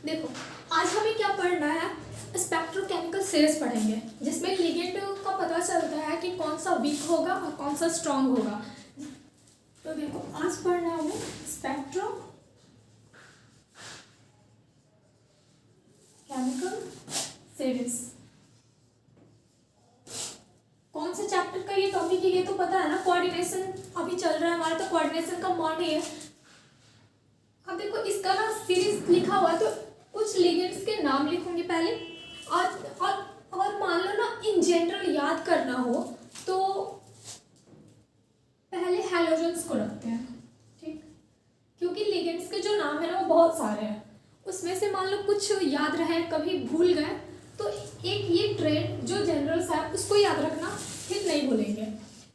देखो आज हमें क्या पढ़ना है, स्पेक्ट्रोकेमिकल सीरीज पढ़ेंगे जिसमें लिगेंड का पता चलता है कि कौन सा वीक होगा और कौन सा स्ट्रांग होगा। तो देखो आज पढ़ना है हमें स्पेक्ट्रोकेमिकल सीरीज। कौन से चैप्टर का ये टॉपिक है ये तो पता है ना, कोऑर्डिनेशन अभी चल रहा है हमारा, तो कोऑर्डिनेशन का मॉड है। अब देखो इसका ना सीरीज लिखा हुआ है तो कुछ लिगेंड्स के नाम लिखूंगी पहले और मान लो ना इन जनरल याद करना हो तो पहले हैलोजेंस को रखते हैं, ठीक, क्योंकि लिगेंड्स के जो नाम है ना वो बहुत सारे हैं, उसमें से मान लो कुछ याद रहे कभी भूल गए तो एक ये ट्रेड जो जनरल सा है उसको याद रखना, फिर नहीं भूलेंगे।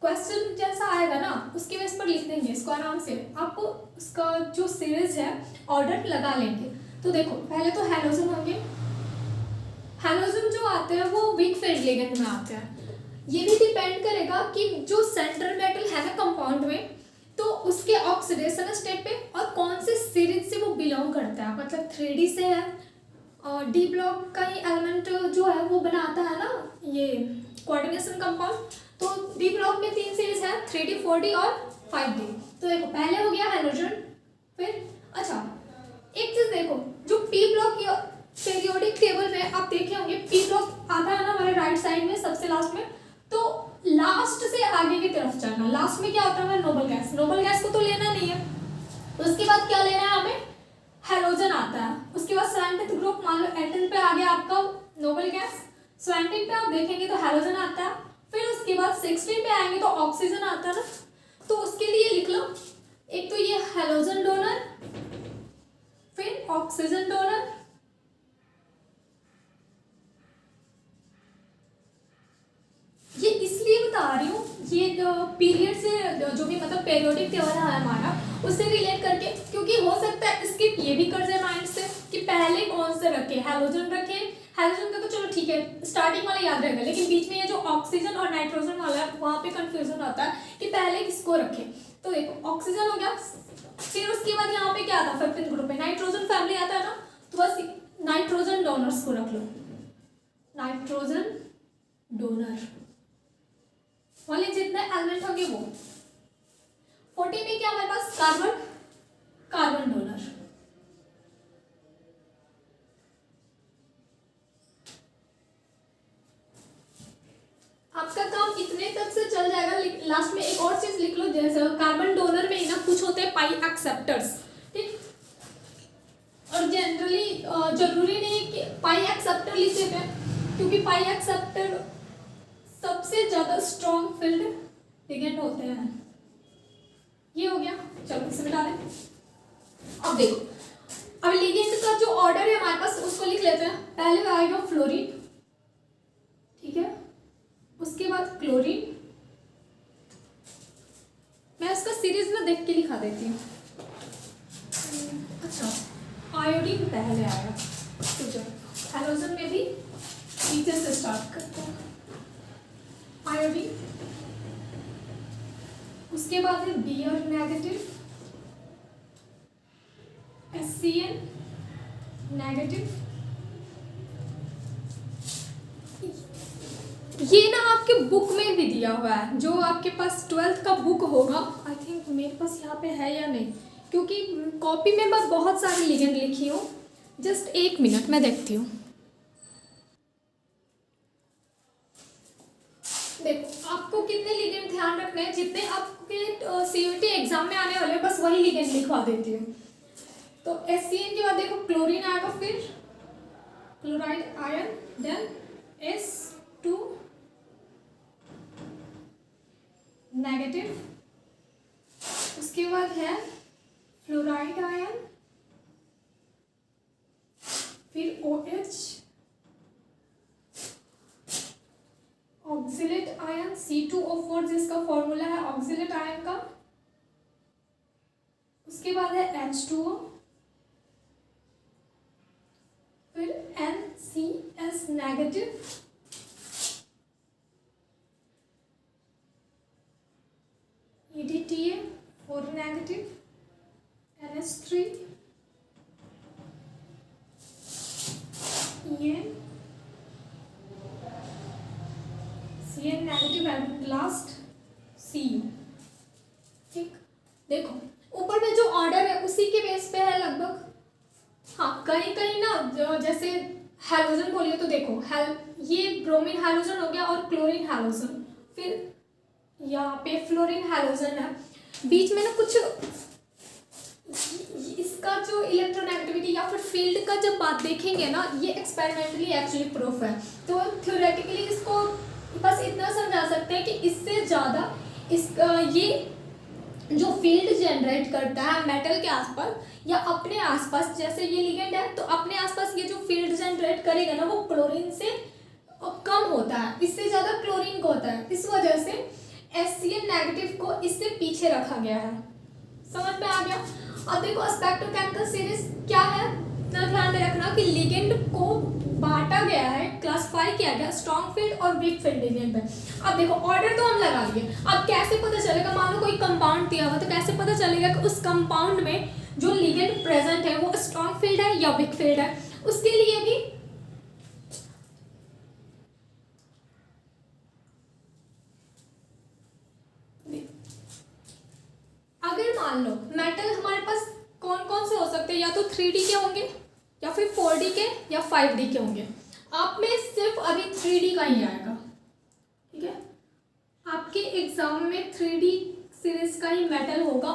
क्वेश्चन जैसा आएगा ना उसके बेस पर लिख देंगे इसको आराम से, आपको उसका जो सीरीज है ऑर्डर लगा लेंगे। तो देखो पहले तो हैलोजन होंगे, हैलोजन जो आते हैं वो वीक फील्ड लिगेंड में आते हैं। ये भी डिपेंड करेगा कि जो सेंट्रल मेटल है ना कंपाउंड में तो उसके ऑक्सीडेशन स्टेट पे और कौन से सीरीज से वो बिलोंग करता है, मतलब 3D से है और डी ब्लॉक का ही एलिमेंट जो है वो बनाता है ना ये कोऑर्डिनेशन कंपाउंड। तो डी ब्लॉक में 3 सीरीज है, 3D 4D और 5D। तो देखो पहले हो गया हाइड्रोजन, फिर अच्छा एक चीज देखो जो पी ब्लॉक पीरियोडिक टेबल में आप देखे होंगे पी ब्लॉक आता है ना हमारे राइट साइड में सबसे लास्ट में, तो लास्ट से आगे की तरफ चलना। लास्ट में क्या होता है हमारा नोबल गैस, नोबल गैस को तो लेना नहीं है, उसके बाद क्या लेना है हमें, हैलोजन आता है। उसके बाद 7th ग्रुप मान लो 18 पे आ गया आपका नोबल गैस, 17 पे आप देखेंगे तो हैलोजन आता है, फिर उसके बाद 16 पे आएंगे तो ऑक्सीजन आता है ना। तो उसके लिए लिख लो एक तो ये हैलोजन डोनर, फिर ऑक्सीजन डोनर, ये इसलिए बता रही हूँ ये पीरियड से जो भी मतलब पेरियोडिक टेबल है हमारा उससे रिलेट करके, क्योंकि हो सकता है स्किप ये भी कर जाए माइंड से कि पहले कौन से रखे, हैलोजन रखे, हैलोजन का तो चलो ठीक है स्टार्टिंग वाला याद रहेगा, लेकिन बीच में ये जो ऑक्सीजन और नाइट्रोजन वाला है वहाँ पे कंफ्यूजन आता है कि पहले किसको रखे। तो देखो ऑक्सीजन हो गया, फिर उसके बाद यहाँ पे क्या आता है 15th ग्रुप में नाइट्रोजन फैमिली आता है ना, तो बस नाइट्रोजन डोनर्स को रख लो, नाइट्रोजन डोनर वाले जितने एलिमेंट होंगे वो। 40 में क्या हमारे पास कार्बन डोनर, आपका काम इतने तक से चल जाएगा। लास्ट में एक और चीज लिख लो, जैसे कार्बन डोनर में ही ना कुछ होते हैं पाई एक्सेप्टर्स, ठीक, और जनरली जरूरी नहीं कि पाई एक्सेप्टर लिख देते हैं, क्योंकि पाई एक्सेप्टर सबसे ज्यादा स्ट्रॉन्ग फील्ड लिगेंड होते हैं। ये हो गया, चलो इसे मिटा दें। अब देखो अब लिगेंड का जो ऑर्डर है हमारे पास उसको लिख लेते हैं। पहले आएगा फ्लोरीन, ठीक है, उसके बाद क्लोरीन, मैं उसका सीरीज में देख के लिखा देती हूँ। अच्छा आयोडीन पहले आएगा, तो चलो हैलोजन में भी नीचे से स्टार्ट करते हैं। आयोडीन, उसके बाद है Br नेगेटिव, HCl नेगेटिव। ये ना आपके बुक में भी दिया हुआ है, जो आपके पास 12th का बुक होगा, आई थिंक मेरे पास यहाँ पे है या नहीं, क्योंकि कॉपी में मैं बहुत सारी लिगेंड लिखी हूँ। जस्ट 1 मिनट मैं देखती हूँ। देखो आपको कितने लिगेंड ध्यान रखने हैं, जितने आपके CUT एग्जाम में आने वाले बस वही लिगेंड लिखवा देती हूँ। तो HCl के बाद देखो क्लोरीन आएगा, फिर chloride ion, then S2 negative, उसके बाद है फ्लोराइड आयन, फिर OH, ऑक्सिलेट आयन C2O4 जिसका फॉर्मूला है ऑक्सिलेट आयन का, उसके बाद है H2O, फिर NCS negative, EDTA 4 negative, NH3, C N negative at last C U. ठीक, देखो ऊपर में जो ऑर्डर है उसी के बेस पे है लगभग। हाँ, कहीं कहीं ना जैसे हैलोजन बोलिए तो देखो ये ब्रोमीन हैलोजन हो गया और क्लोरीन हैलोजन, फिर यहाँ पे फ्लोरीन हैलोजन है। बीच में ना कुछ इसका जो इलेक्ट्रोनेगेटिविटी या फिर फील्ड का जब बात देखेंगे ना, ये एक्सपेरिमेंटली एक्चुअली प्रूफ है। तो थ्योरेटिकली इसको बस इतना समझा सकते हैं कि इससे ज़्यादा ये जो फील्ड जनरेट करता है मेटल के आसपास या अपने आसपास, जैसे ये लिगेंड है तो अपने आसपास ये जो फील्ड जनरेट करेगा ना वो क्लोरीन से कम होता है, इससे ज़्यादा क्लोरीन का होता है। इस वजह से HCl नेगेटिव को इससे पीछे रखा गया है। समझ में आ गया? अब देखो स्पेक्ट्रोकेमिकल सीरीज क्या है, इतना ध्यान में रखना कि लिगेंड को बांटा गया है, क्लासिफाई किया गया स्ट्रॉन्ग फील्ड और वीक फील्ड लिगेंड पे। अब देखो ऑर्डर तो हम लगा लिए, अब कैसे पता चलेगा, मान लो कोई कंपाउंड दिया हुआ तो कैसे पता चलेगा कि उस कंपाउंड में जो लिगेंड प्रेजेंट है वो स्ट्रॉन्ग फील्ड है या वीक फील्ड है। उसके लिए भी अगर मान लो मेटल हमारे पास कौन कौन से हो सकते हैं, या तो 3D के होंगे या फिर 4D के या 5D के होंगे। आप में सिर्फ अभी 3D का ही आएगा, ठीक है? आपके एग्जाम में 3D सीरीज का ही मेटल होगा।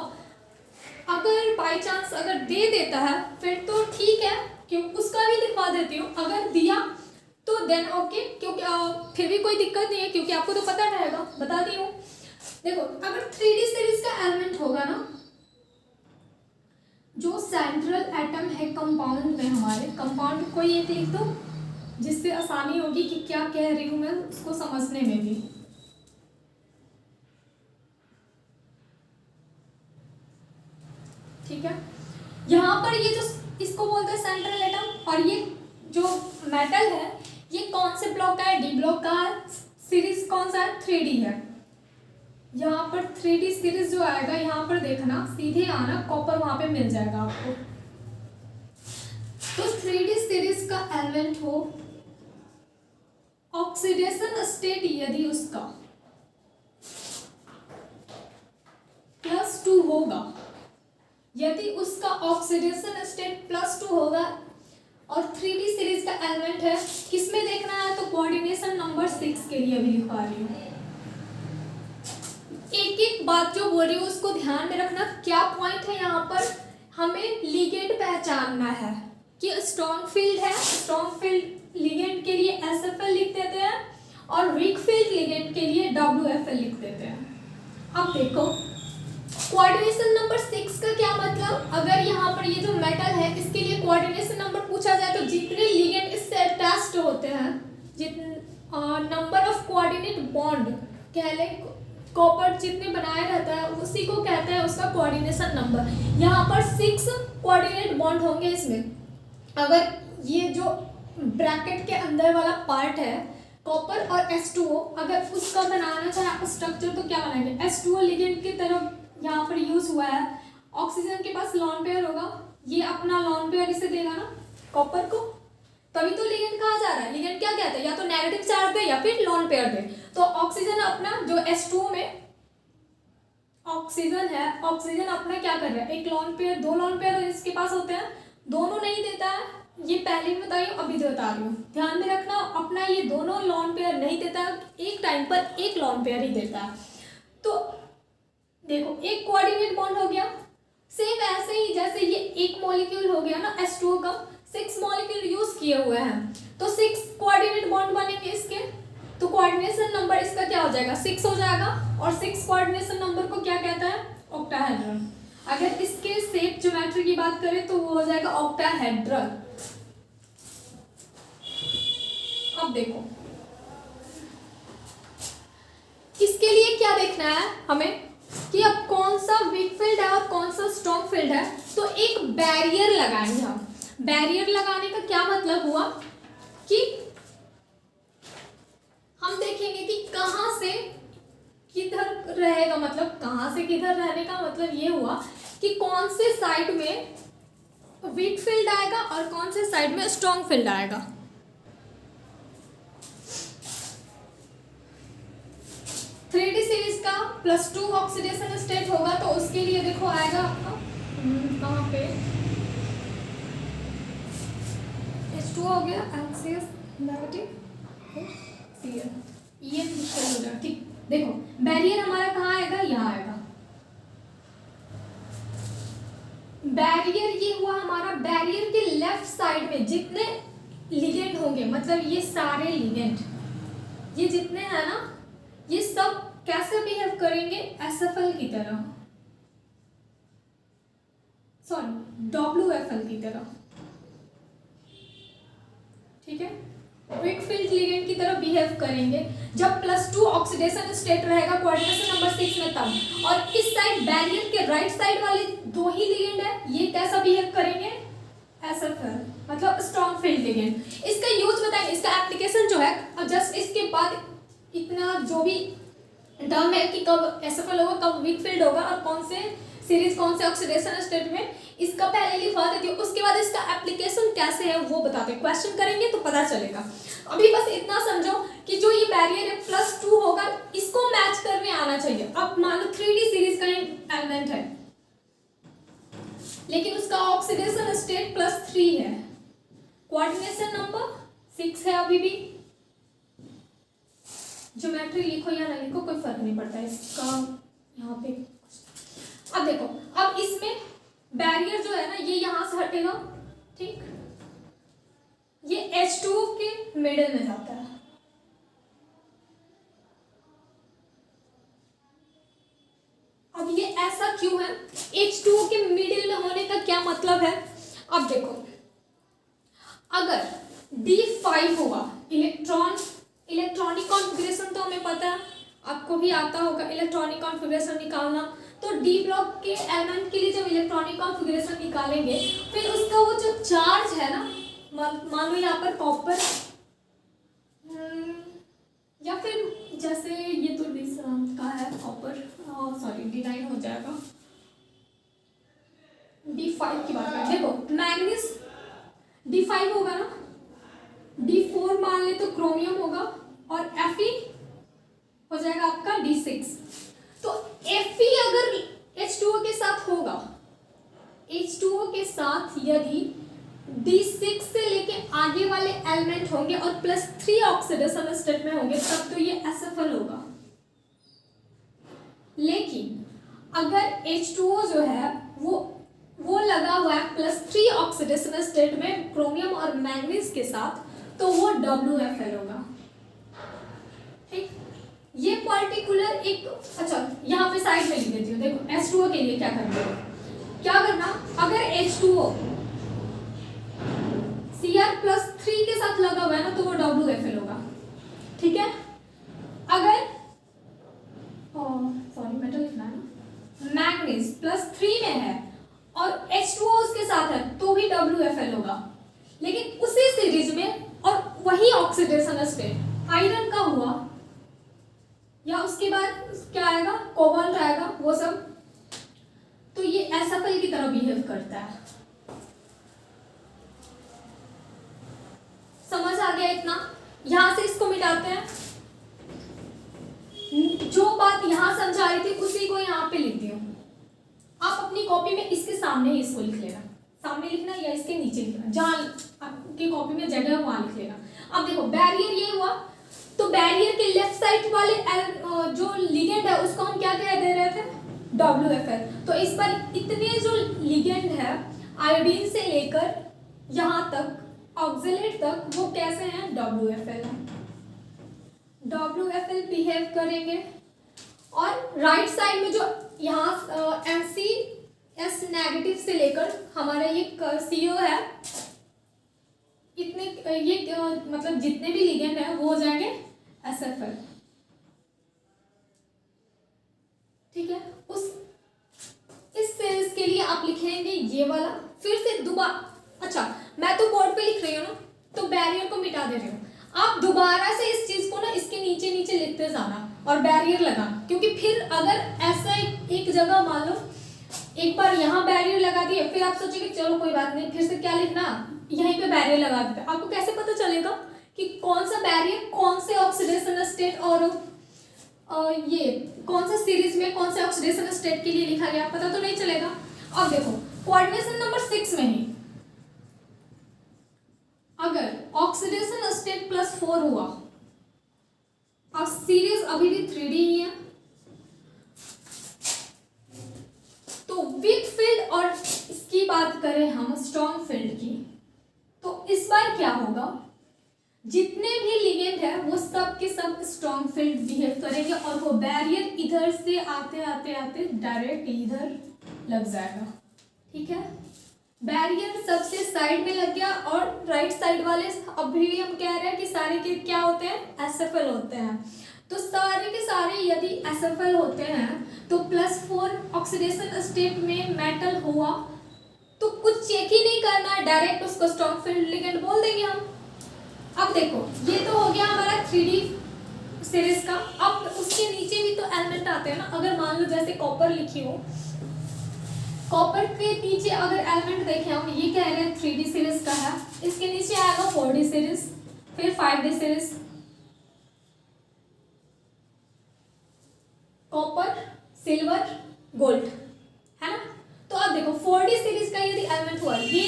अगर बाय चांस अगर दे देता है फिर तो ठीक है, क्योंकि उसका भी दिखा देती हूँ। अगर दिया तो देन ओके, क्योंकि फिर भी कोई दिक्कत नहीं है क्योंकि आपको तो पता रहेगा, बता दी हूँ। देखो अगर 3D सीरीज का एलिमेंट होगा ना, जो सेंट्रल एटम है कंपाउंड में, हमारे कंपाउंड कोई एक लिख दो जिससे आसानी होगी कि क्या कह रही हूँ मैं उसको समझने में भी। ठीक है, यहाँ पर ये जो इसको बोलते हैं सेंट्रल एटम, और ये जो मेटल है ये कौन से ब्लॉक का है, डी ब्लॉक का है। सीरीज कौन सा है, 3D है। यहाँ पर 3D सीरीज जो आएगा, यहाँ पर देखना सीधे आना, कॉपर वहां पे मिल जाएगा आपको। तो 3D सीरीज का एलिमेंट हो, ऑक्सीडेशन स्टेट यदि उसका +2 होगा, यदि उसका ऑक्सीडेशन स्टेट +2 होगा और 3D सीरीज का एलिमेंट है, किसमें देखना है तो कोऑर्डिनेशन नंबर 6 के लिए भी लिखा रही हूँ। एक एक बात जो बोल रही हूँ उसको ध्यान में रखना। क्या पॉइंट है यहाँ पर, हमें लिगेंड पहचानना है कि स्ट्रॉन्ग फील्ड है, स्ट्रॉन्ग फील्ड लिगेंड के लिए SFL लिख देते हैं और वीक फील्ड लिगेंड के लिए WFL लिख देते हैं। अब देखो कोऑर्डिनेशन नंबर 6 का क्या मतलब, अगर यहाँ पर ये जो मेटल है इसके लिए कोऑर्डिनेशन नंबर पूछा जाए तो जितने लिगेंड इससे अटैच्ड होते हैं, नंबर ऑफ कोऑर्डिनेट बॉन्ड कह ले, कॉपर जितने बनाए रहता है उसी को कहते हैं उसका कोऑर्डिनेशन नंबर। यहाँ पर 6 कोऑर्डिनेट बॉन्ड होंगे इसमें। अगर ये जो ब्रैकेट के अंदर वाला पार्ट है कॉपर और H2O, अगर उसका बनाना चाहे स्ट्रक्चर तो क्या बनाएंगे, H2O लिगेंड की तरफ यहाँ पर यूज हुआ है। ऑक्सीजन के पास लॉन पेयर होगा, ये अपना लॉन पेयर इसे देगा ना कॉपर को, तभी तो लिगेंड कहा जा रहा है। लिगेंड क्या कहते हैं, या तो नेगेटिव चार्ज दे या फिर लॉन पेयर दे। तो ऑक्सीजन अपना जो H2O में ऑक्सीजन है, ऑक्सीजन अपना क्या कर रहा है, एक लॉन पेयर, 2 लॉन पेयर इसके पास होते हैं, दोनों नहीं देता है। ये पहले भी बताई अभी भी बता रही हूँ, ध्यान में रखना। अपना ये दोनों लॉन पेयर नहीं देता है, एक टाइम पर एक लॉन पेयर ही देता है। तो देखो एक कोऑर्डिनेट बॉन्ड हो गया, सेम ऐसे ही जैसे ये एक मॉलिक्यूल हो गया ना H2O का, 6 मॉलिक्यूल यूज किए हुए हैं तो 6 कोऑर्डिनेट बॉन्ड बनेंगे इसके। तो कोऑर्डिनेशन नंबर इसका क्या हो जाएगा, 6 हो जाएगा। और 6 कोऑर्डिनेशन नंबर को क्या कहता है, ऑक्टाहेड्रल। अगर इसके शेप ज्योमेट्री की बात करें तो वो हो जाएगा ऑक्टाहेड्रल। अब देखो इसके लिए क्या देखना है हमें कि अब कौन सा वीक फील्ड है और कौन सा स्ट्रॉन्ग फील्ड है। तो एक बैरियर लगाएंगे हम। बैरियर लगाने का क्या मतलब हुआ कि हम देखेंगे कि कहां से किधर रहेगा, मतलब कहां से किधर रहने का मतलब ये हुआ कि कौन से साइड में वीक फील्ड आएगा और कौन से साइड में स्ट्रॉन्ग फील्ड आएगा। 3D सीरीज का +2 ऑक्सीडेशन स्टेट होगा तो उसके लिए देखो आएगा आपका कहाँ पे H2 हो गया NCS नेगेटिव Cl ये हो जाएगा। ठीक, देखो बैरियर हमारा कहाँ आएगा, यहाँ आएगा। बैरियर ये हुआ हमारा, बैरियर के लेफ्ट साइड में जितने लिगेंड होंगे, मतलब ये सारे लिगेंड ये जितने हैं ना, ये सब कैसे बिहेव करेंगे, एसएफएल की तरह, सॉरी डब्ल्यूएफएल की तरह। ठीक है, वीक फील्ड लिगेंड की तरह बिहेव करेंगे जब +2 ऑक्सीडेशन स्टेट रहेगा कोऑर्डिनेशन नंबर 6 में तब। और इस साइड बैरियर के राइट साइड वाले दो ही लिगेंड है, ये कैसा बिहेव करेंगे, एसएफएल, मतलब स्ट्रॉन्ग फील्ड लिगेंड। इसका यूज बताएंगे, इसका एप्लीकेशन जो है, और जस्ट इसके बाद इतना जो भी टर्म है कि कब एसएफएल होगा, कब वीक फील्ड होगा और कौन से सीरीज कौन से ऑक्सीडेशन स्टेट में, इसका पहले लिखवा देती हूँ। उसके बाद इसका एप्लीकेशन कैसे है वो बताते हैं, क्वेश्चन करेंगे तो पता चलेगा। अभी बस इतना समझो कि जो ये बैरियर है +2 होगा, इसको मैच करने आना चाहिए। अब मान लो 3D सीरीज का एलिमेंट है लेकिन उसका ऑक्सीडेशन स्टेट +3 है, कोऑर्डिनेशन नंबर 6 है, अभी भी ज्योमेट्री लिखो या ना लिखो कोई फर्क नहीं पड़ता इसका यहाँ पे। अब देखो, अब इसमें बैरियर जो है ना, ये यहां से हटेगा, ठीक, ये H2O के मिडिल में जाता है। अब ये ऐसा क्यों है, H2O के मिडिल में होने का क्या मतलब है। अब देखो, अगर D5 होगा, इलेक्ट्रॉनिक कॉन्फ़िगरेशन तो हमें पता है, आपको भी आता होगा इलेक्ट्रॉनिक कॉन्फ़िगरेशन निकालना। तो डी ब्लॉक के एलिमेंट के लिए जब इलेक्ट्रॉनिक कॉन्फ़िगरेशन निकालेंगे, फिर उसका वो जो चार्ज है ना, मान लो यहाँ पर कॉपर, या फिर जैसे ये तो का है कॉपर, सॉरी D9 हो जाएगा, D5 की बात करें। देखो मैग्नीज D5 होगा ना, D4 मान ले तो क्रोमियम होगा, और Fe हो जाएगा आपका D6। तो Fe अगर H2O के साथ होगा, H2O के साथ यदि D6 से लेके आगे वाले एलिमेंट होंगे और +3 ऑक्सीडेशन स्टेट में होंगे, तब तो ये SFL होगा। लेकिन अगर H2O जो है वो लगा हुआ है +3 ऑक्सीडेशन स्टेट में क्रोमियम और मैंगनीज के साथ, तो वो WFL होगा। ठीक, ये पर्टिकुलर एक, अच्छा यहाँ पे साइड में लिख देती हूँ। देखो H2O के लिए क्या करना, अगर H2O Cr+3 के साथ लगा हुआ है ना, तो वो WFL होगा। ठीक है, अगर सॉरी मेटल लिखना है ना, मैग्नीज +3 में है और H2O उसके साथ है, तो भी WFL होगा। लेकिन उसी सीरीज में और वही ऑक्सीडेशन स्टेट आयरन का हुआ, या उसके बाद क्या आएगा, कोबाल्ट आएगा, वो सब, तो ये SFL की तरह बिहेव करता है। समझ आ गया इतना। यहां से इसको मिटाते हैं, जो बात यहां समझा रही थी उसी को यहां पे लिखती हूँ। आप अपनी कॉपी में इसके सामने ही इसको लिख लेना, सामने लिखना या इसके नीचे लिखना, जहां आपकी कॉपी में जगह है वहां लिख लेना। अब देखो बैरियर ये हुआ, तो बैरियर के लेफ्ट साइड वाले जो लिगेंड है उसको हम क्या कह दे रहे थे, WFL। तो इस बार इतने जो लिगेंड है आयोडीन से लेकर यहाँ तक ऑक्सलेट तक, वो कैसे हैं, WFL है, WFL बिहेव करेंगे। और राइट साइड में जो यहाँ NCS नेगेटिव से लेकर हमारा ये CO है, इतने ये मतलब जितने भी लिगेंड है वो हो जाएंगे SFL। ठीक है, इस सीरीज के लिए आप लिखेंगे ये वाला, फिर से दोबारा, अच्छा मैं तो बोर्ड पे लिख रही हूँ ना, तो बैरियर को मिटा दे रही हूँ, आप दोबारा से इस चीज को ना इसके नीचे नीचे लिखते जाना और बैरियर लगाना। क्योंकि फिर अगर ऐसा एक जगह मान लो एक बार यहाँ बैरियर लगा दिए, फिर आप सोचेंगे चलो कोई बात नहीं, फिर से क्या लिखना, यहीं पे बैरियर लगा देते। आपको कैसे पता चलेगा कि कौन सा बैरियर कौन से ऑक्सीडेशन स्टेट और ये कौन सा सीरीज में कौन से ऑक्सीडेशन स्टेट के लिए लिखा गया पता तो नहीं चलेगा। अब देखो कोऑर्डिनेशन नंबर 6 में ही अगर ऑक्सीडेशन स्टेट +4 हुआ और सीरीज अभी भी 3D ही है, तो वीक फील्ड और इसकी बात करें हम स्ट्रॉन्ग फील्ड की, तो इस बार क्या होगा, जितने भी लिगेंड है वो सब के सब स्ट्रॉन्ग फील्ड बिहेव करेंगे और वो बैरियर इधर से आते आते आते डायरेक्ट इधर लग जाएगा। ठीक है, बैरियर सबसे साइड में लग गया और राइट साइड वाले अभी भी हम कह रहे हैं कि सारे के क्या होते हैं, एसएफएल होते हैं। तो सारे के सारे यदि एसएफएल होते हैं तो +4 ऑक्सीडेशन स्टेट में मेटल हुआ तो कुछ चेक ही नहीं करना, डायरेक्ट उसको स्ट्रॉन्ग फील्ड लिगेंड बोल देंगे हम। अब देखो ये तो हो गया हमारा 3D सीरीज का। अब उसके नीचे भी तो एलिमेंट आते हैं ना, अगर मान लो जैसे कॉपर लिखी हो, कॉपर के नीचे अगर एलिमेंट देखें हम, ये कह रहे हैं 3D सीरीज का है, इसके नीचे आएगा 4D सीरीज, फिर 5D series, copper, silver, gold, है ना। तो अब देखो 4D सीरीज का यदि एलिमेंट हुआ, ये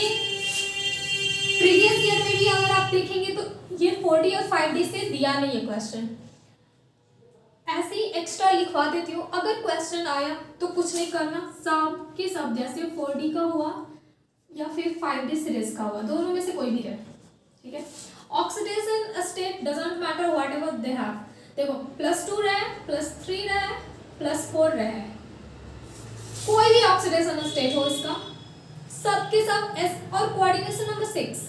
प्रीवियस ईयर में भी अगर आप देखेंगे तो ये 4D और 5D से दिया नहीं है क्वेश्चन, ऐसे ही एक्स्ट्रा लिखवा देती हूँ। अगर क्वेश्चन आया तो कुछ नहीं करना, सब के सब जैसे 4D का हुआ या फिर 5D सीरीज का हुआ, दोनों में से कोई भी रहे। ठीक है, oxidation state doesn't matter what ever they have. देखो +2 रहे, +3 रहे, +4 रहे, कोई भी ऑक्सीडेशन स्टेट हो इसका, सबके सब एस। और कोऑर्डिनेशन नंबर 6,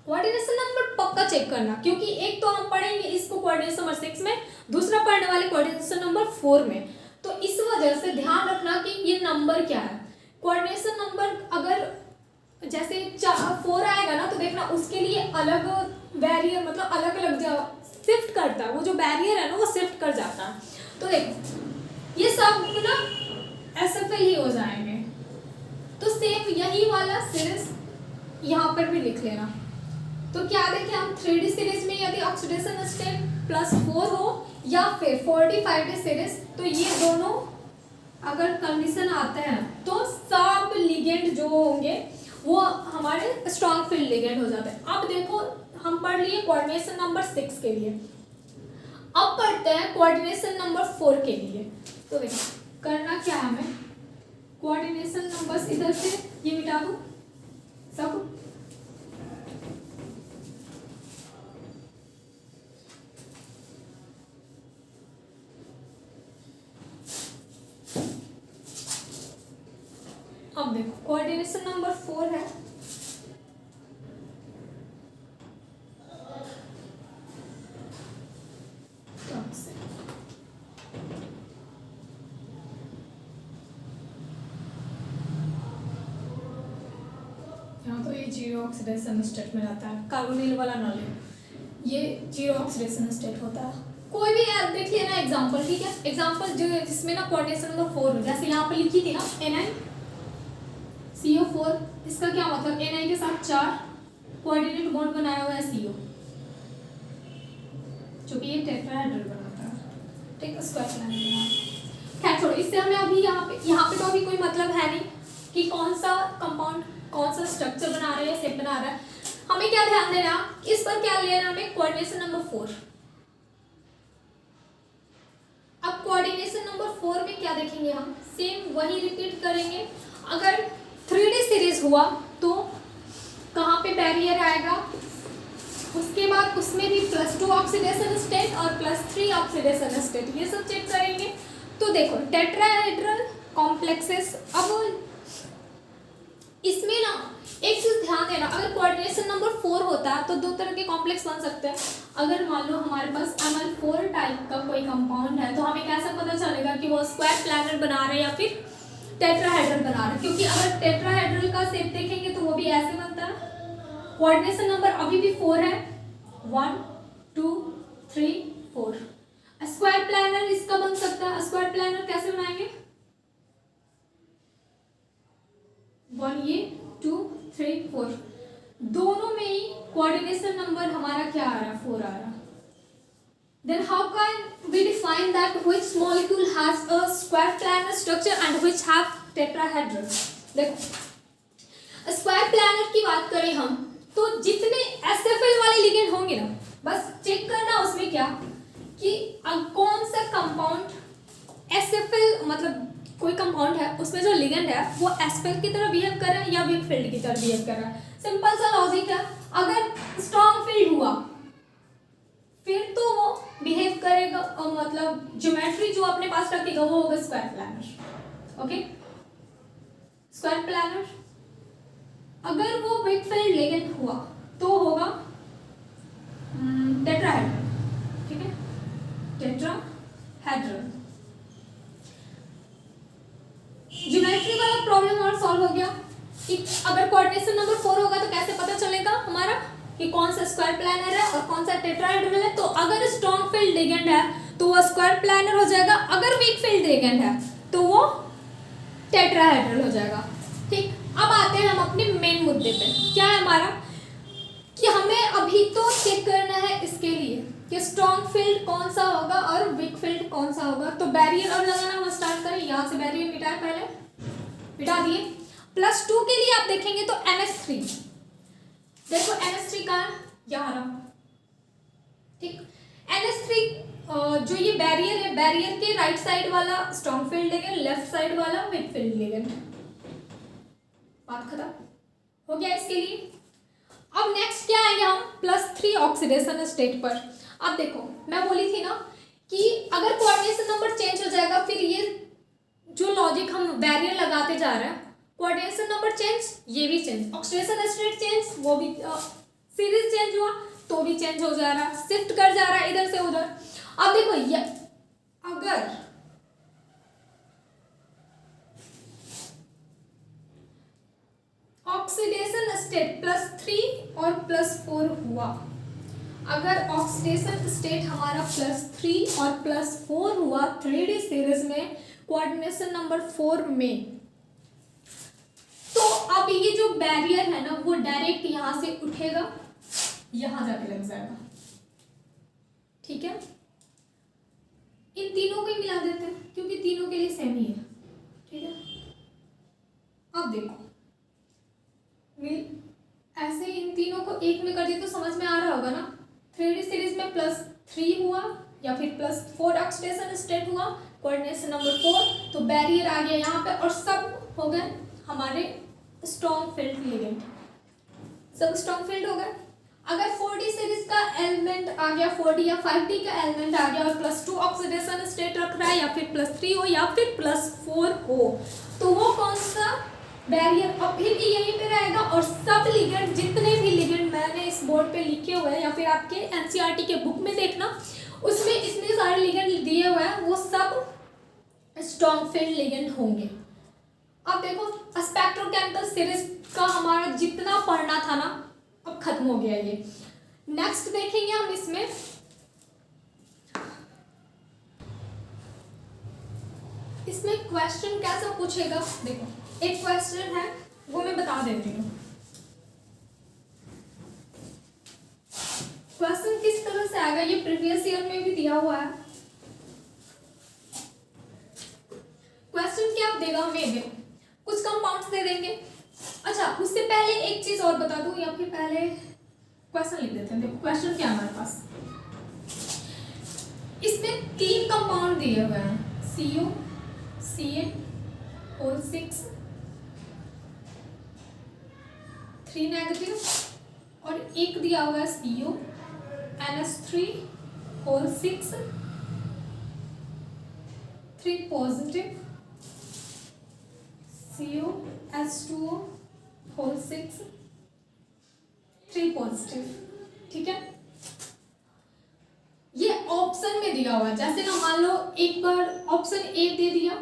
कोऑर्डिनेशन नंबर पक्का चेक करना, क्योंकि एक तो हम पढ़ेंगे इसको कोऑर्डिनेशन नंबर 6 में, दूसरा पढ़ने वाले कोऑर्डिनेशन नंबर 4 में। तो इस वजह से ध्यान रखना कि ये नंबर क्या है। कोऑर्डिनेशन नंबर अगर जैसे 4 आएगा ना, तो देखना उसके लिए अलग बैरियर, मतलब अलग अलग जगह शिफ्ट करता है, वो जो बैरियर है ना वो शिफ्ट कर जाता है। तो देखो ये सब ना एसएफएल ही हो जाएंगे। तो सेम यही वाला सीरीज यहाँ पर भी लिख लेना। तो क्या देखें हम 3D सीरीज में यदि ऑक्सीडेशन स्टेट +4 हो या फिर 4D 5D सीरीज, तो ये दोनों अगर कंडीशन आते हैं तो सब लिगेंड जो होंगे वो हमारे स्ट्रॉन्ग फील्ड लिगेंड हो जाते हैं। अब देखो हम पढ़ लिए कोऑर्डिनेशन नंबर 6 के लिए, अब पढ़ते हैं कोऑर्डिनेशन नंबर 4 के लिए। तो देखो करना क्या है हमें, कोऑर्डिनेशन नंबर्स इधर से ये मिटा दो सब। अब देखो कोऑर्डिनेशन नंबर 4 है, यहाँ तो ये 0 ऑक्सीडेशन स्टेट में रहता है, कार्बोनिल वाला ना ले, ये 0 ऑक्सीडेशन स्टेट होता है। कोई भी यार देख लेना एग्जांपल, ठीक है, एग्जांपल जो जिसमें ना कोऑर्डिनेशन नंबर 4 जैसे यहाँ पर लिखी थी ना NiCO4, इसका क्या मतलब, Na के साथ 4 कोऑर्डिनेट बॉन्ड बनाया हुआ है CO, जो कि ये टेट्राहेड्रल बनाता है। ठीक, स्क्वायर प्लान। खैर छोड़ो, इससे हमें अभी यहाँ पे तो अभी कोई मतलब है नहीं कि कौन सा कंपाउंड कौन सा स्ट्रक्चर बना रहा है, शेप बना रहा है। हमें क्या ध्यान देना, इस पर क्या लेना हमें, कोऑर्डिनेशन नंबर 4। अब कोऑर्डिनेशन नंबर 4 में क्या देखेंगे हम, सेम वही रिपीट करेंगे। अगर 3D सीरीज हुआ तो कहाँ पे बैरियर आएगा, उसके बाद उसमें भी +2 ऑक्सीडेशन स्टेट और +3 ऑक्सीडेशन स्टेट, ये सब चेक करेंगे। तो देखो टेट्राहेड्रल कॉम्प्लेक्सेस, अब इसमें ना एक चीज ध्यान देना, अगर कोऑर्डिनेशन नंबर 4 होता है तो 2 तरह के कॉम्प्लेक्स बन सकते हैं। अगर मान लो हमारे पास Ml4 टाइप का कोई कंपाउंड है तो हमें कैसे पता चलेगा कि वो स्क्वायर प्लैनर बना रहे हैं या फिर टेट्राहेड्रल बना रहे हैं, क्योंकि अगर टेट्राहेड्रल का शेप देखेंगे तो वो भी ऐसे बनता है। कोऑर्डिनेशन नंबर अभी भी 4 है, 1 2 3 4। स्क्वायर प्लैनर इसका बन सकता है, स्क्वायर प्लैनर कैसे बनाएंगे, 1 ये 2 3 4, दोनों में ही कोऑर्डिनेशन नंबर हमारा क्या आ रहा है, 4 आ रहा है। Then how can we define that which molecule has a square planar structure and which have tetrahedron? देखो स्क्वायर प्लानर की बात करें हम तो जितने SFL वाले लिगेंड होंगे ना, बस चेक करना उसमें क्या कि कौन सा कंपाउंड SFL मतलब कोई कंपाउंड है उसमें जो लिगेंड है वो SFL की तरह बिहेव कर रहा है या वीक फील्ड की तरह बिहेव कर रहा है। सिंपल सा लॉजिक है, अगर स्ट्रॉन्ग फील्ड हुआ फिर तो वो बिहेव करेगा और मतलब ज्योमेट्री जो अपने पास रखेगा वो होगा square planar. Okay, square planar. अगर वो वीक फील्ड लिगेंड हुआ तो होगा टेट्राहेड्रन। ठीक है, टेट्राहेड्रन। ज्योमेट्री वाला प्रॉब्लम और सॉल्व हो गया कि अगर कोऑर्डिनेशन नंबर 4 होगा तो कैसे पता चलेगा हमारा कि कौन सा स्क्वायर प्लानर है और कौन सा टेट्राहेड्रल है। तो अगर स्ट्रॉन्ग फील्ड लिगेंड है तो वो स्क्वायर प्लानर हो जाएगा, अगर वीक फील्ड लिगेंड है तो वो टेट्राहेड्रल हो जाएगा। ठीक, अब आते हैं हम अपने मेन मुद्दे पे। क्या है हमारा कि हमें अभी तो चेक करना है इसके लिए कि स्ट्रॉन्ग फील्ड कौन सा होगा और वीक फील्ड कौन सा होगा। तो बैरियर और लगाना हम स्टार्ट करें, यहाँ से बैरियर मिटाए, पहले मिटा दिए। +2 के लिए आप देखेंगे तो NH3, देखो NH3 कहाँ है, यहाँ रहा। ठीक, NH3 जो ये बैरियर है, बैरियर के राइट साइड वाला strong field ligand, left side वाला वीक फील्ड लिगेंड। बात खत्म हो गया इसके लिए। अब नेक्स्ट क्या आएंगे हम +3 ऑक्सीडेशन स्टेट पर। अब देखो मैं बोली थी ना कि अगर कोऑर्डिनेशन नंबर चेंज हो जाएगा फिर ये जो लॉजिक हम बैरियर लगाते जा रहे हैं, कोऑर्डिनेशन नंबर चेंज, ये भी चेंज, ऑक्सीडेशन स्टेट चेंज, वो भी सीरीज चेंज हुआ तो भी चेंज हो जा रहा है, शिफ्ट कर जा रहा है इधर से उधर। अब देखो ये अगर ऑक्सीडेशन स्टेट +3 और +4 हुआ, अगर ऑक्सीडेशन स्टेट हमारा +3 और +4 हुआ 3D सीरीज में कोऑर्डिनेशन नंबर 4 में, तो अब ये जो बैरियर है ना वो डायरेक्ट यहां से उठेगा, यहां जाके लग जाएगा। ठीक है, इन तीनों को ही मिला देते हैं क्योंकि तीनों के लिए सेम ही है। ठीक है, अब देखो ऐसे इन तीनों को एक में कर दिए तो समझ में आ रहा होगा ना। 3D सीरीज में +3 हुआ या फिर +4 ऑक्सीडेशन स्टेट हुआ, कोऑर्डिनेशन नंबर 4, तो बैरियर आ गया यहाँ पे और सब हो गए हमारे स्ट्रॉन्ग फील्ड लिगेंड, सब स्ट्रॉन्ग फील्ड हो गए। अगर 4D सीरीज का एलिमेंट आ गया, 4D या 5D का एलिमेंट आ गया और +2 ऑक्सीडेशन स्टेट रख रहा है या फिर +3 हो या फिर +4 हो, तो वो कौन सा बैरियर अब फिर भी यहीं पे रहेगा और सब लिगेंड, जितने भी लिगेंड मैंने इस बोर्ड पे लिखे हुए हैं या फिर आपके NCERT के बुक में देखना, उसमें इतने सारे लिगेंड दिए हुए हैं वो सब स्ट्रॉन्ग फील्ड लिगेंड होंगे। अब देखो स्पेक्ट्रोकेमिकल सीरीज का हमारा जितना पढ़ना था ना अब खत्म हो गया ये। नेक्स्ट देखेंगे हम इसमें क्वेश्चन कैसा पूछेगा। देखो एक क्वेश्चन है वो मैं बता देती हूँ। क्वेश्चन किस तरह से आएगा ये प्रीवियस ईयर में भी दिया हुआ है। क्वेश्चन क्या देगा हमें, देखो कुछ कंपाउंड्स दे देंगे। अच्छा उससे पहले एक चीज और बता दूं या फिर पहले क्वेश्चन लिख देते हैं। देखो क्वेश्चन क्या हमारे पास, इसमें 3 कंपाउंड दिए हुए हैं, CO, CN6 3 नेगेटिव और एक दिया हुआ है CO NH3 3 positive, CO H2O 3 positive. ठीक है, ये ऑप्शन में दिया हुआ है। जैसे ना मान लो एक बार ऑप्शन ए दे दिया,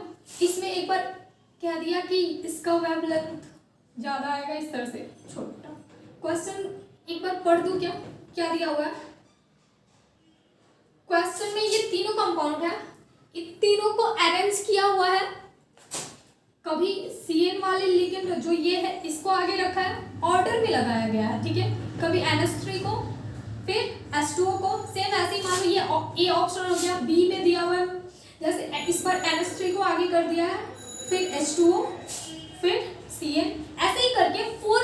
इसमें एक बार क्या दिया कि इसका वेवलेंथ ज्यादा आएगा, इस तरह से छोटा। क्वेश्चन एक बार पढ़ दूं क्या क्या दिया हुआ है क्वेश्चन में। ये तीनों कंपाउंड है, इन तीनों को अरेंज किया हुआ है। कभी CN वाले लिगेंड जो ये है इसको आगे रखा है, ऑर्डर में लगाया गया है। ठीक है, कभी NH3 को फिर H2O को सेम ऐसे ही मान लो, ये ए ऑप्शन हो गया, बी में दिया हुआ है, जैसे इस पर NH3 को आगे कर दिया है, फिर H2O, फिर Cl, ऐसे ही करके 4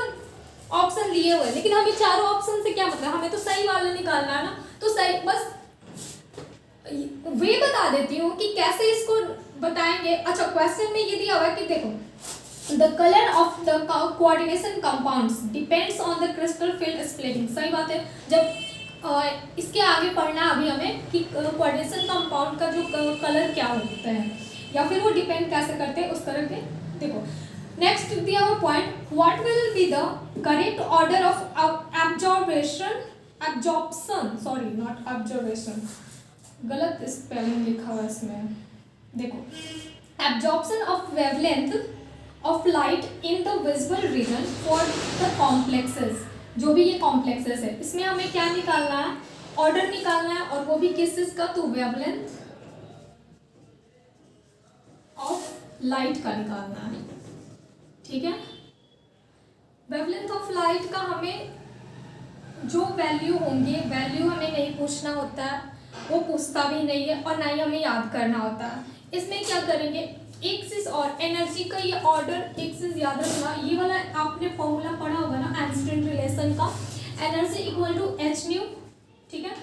ऑप्शन दिए हुए हैं। लेकिन हमें चारों ऑप्शन से क्या मतलब, हमें तो सही वाला निकालना है ना। तो सही बस वे बता देती हूँ कि कैसे इसको बताएंगे। अच्छा, क्वेश्चन में ये दिया हुआ है कि देखो, the colour of the coordination compounds depends on the crystal field splitting. सही बात है। जब इसके आगे पढ़ना है अभी हमें कि कोऑर्डिनेशन कंपाउंड का जो कलर क्या होता है या फिर वो डिपेंड कैसे करते हैं उस तरह के। देखो नेक्स्ट दिया हुआ point, what will be the correct order of absorption, sorry not observation, गलत स्पेलिंग लिखा हुआ है इसमें। देखो, absorption of wavelength of light in the visible region for the complexes, जो भी ये कॉम्प्लेक्सेस है इसमें हमें क्या निकालना है, ऑर्डर निकालना है, और वो भी किस चीज का, तो वेवलेंथ ऑफ लाइट का निकालना है। ठीक है, वेवलेंथ ऑफ लाइट का हमें जो वैल्यू होंगे, वैल्यू हमें नहीं पूछना होता है, वो पूछता भी नहीं है, और ना ही हमें याद करना होता है। इसमें क्या करेंगे, एक चीज और, एनर्जी का ये ऑर्डर, एक चीज याद रखना, ये वाला आपने फॉर्मूला पढ़ा होगा ना आइंस्टाइन रिलेशन का, energy equal to h nu. ठीक है,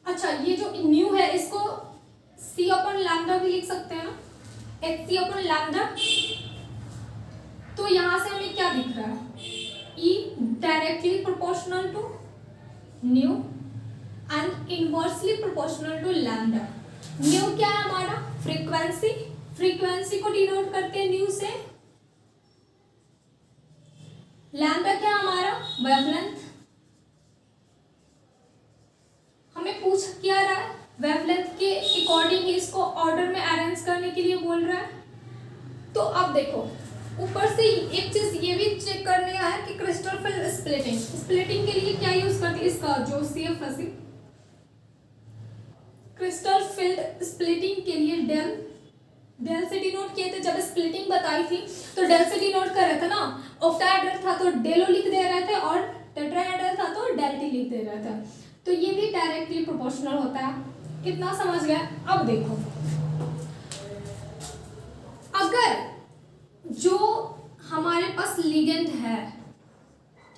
अच्छा ये जो न्यू है इसको सी अपॉन लैम्डा भी लिख सकते हैं ना, एच सी अपॉन लैम्डा। तो यहां से हमें क्या दिख रहा है, E directly proportional to nu and inversely proportional to lambda. Nu क्या है हमारा, फ्रीक्वेंसी, फ्रीक्वेंसी को डिनोट करते हैं न्यू से। लैम्डा क्या है हमारा, वेवलेंथ। हमें पूछ क्या रहा है, वेवलेंथ के अकॉर्डिंग इसको ऑर्डर में अरेंज करने के लिए बोल रहा है। तो अब देखो, ऊपर से एक चीज ये भी चेक करने है कि क्रिस्टल फील्ड स्प्लिटिंग, स्प्लिटिंग के लिए क्या यूज करते हैं, इसका जो CFSE, क्रिस्टल फील्ड स्प्लिटिंग के लिए डेल से डिनोट किए थे। जब स्प्लिटिंग बताई थी तो डेल से डिनोट कर रहे थे ना, ऑक्टाहेड्रल था तो डेलो लिख दे रहे थे, और टेट्राहेड्रल था तो डेल्टी लिख दे रहे थे। तो ये भी डायरेक्टली प्रोपोर्शनल होता है। कितना समझ गए। अब देखो, अगर जो हमारे पास लिगेंड है,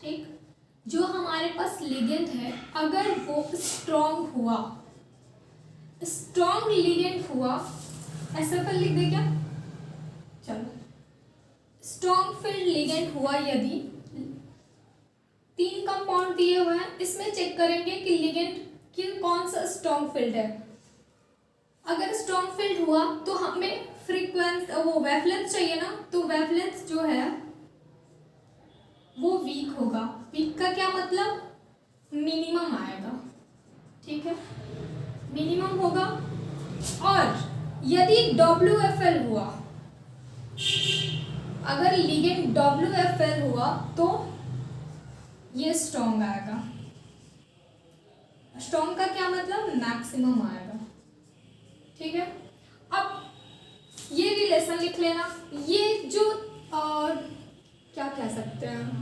ठीक, जो हमारे पास लिगेंड है, अगर वो स्ट्रॉन्ग हुआ, स्ट्रॉन्ग लिगेंड हुआ, ऐसा कर लिख दे क्या, चलो, स्ट्रॉन्ग फील्ड लिगेंड हुआ, यदि 3 कंपाउंड दिए हुए हैं, इसमें चेक करेंगे कि लिगेंड की कौन सा स्ट्रॉन्ग फील्ड है। अगर स्ट्रॉन्ग फील्ड हुआ तो हमें फ्रीक्वेंसी, वो वेवलेंथ चाहिए ना, तो वेवलेंथ जो है वो वीक होगा। वीक का क्या मतलब, मिनिमम आएगा। ठीक है, मिनिमम होगा। और यदि WFL हुआ, अगर लिगेंड WFL हुआ तो ये स्ट्रॉन्ग आएगा। स्ट्रॉन्ग का क्या मतलब, मैक्सिमम आएगा। ठीक है, अब ये रिलेशन लिख लेना। ये जो क्या कह सकते हैं,